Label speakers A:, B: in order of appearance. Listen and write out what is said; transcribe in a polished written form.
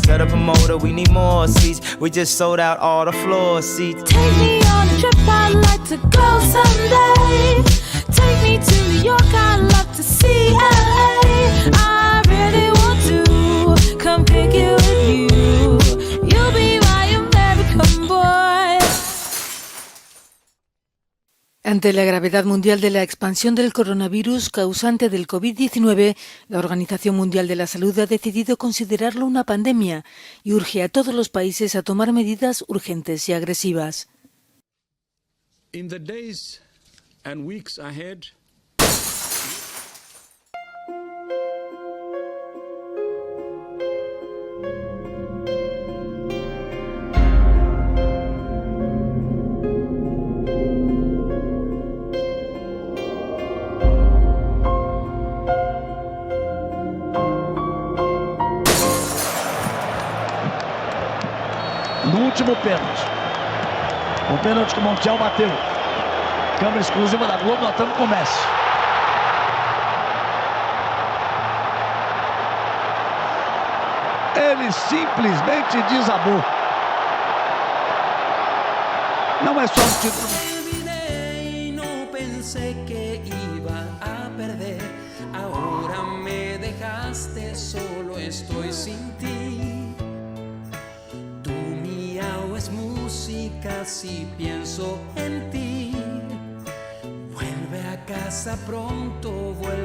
A: Tell the promoter we need more seats. We just sold out all the floor seats.
B: Take me on a trip, I'd like to go someday. Take me to New York, I'd love to see LA. I really want to come pick you with you. You'll be my American boy.
C: Ante la gravedad mundial de la expansión del coronavirus causante del COVID-19, la Organización Mundial de la Salud ha decidido considerarlo una pandemia y urge a todos los países a tomar medidas urgentes y agresivas.
D: In the days and weeks ahead,
E: no último pênalti. O pênalti que o Montiel bateu. Câmera exclusiva da Globo, nós estamos com o Messi. Ele simplesmente desabou. Não é só um título.
F: Olvidé y no pensé que iba a perder. Ahora me dejaste, solo estoy sin ti. Tu miau es música si pienso en ti. Vuelve a casa pronto, vuelve.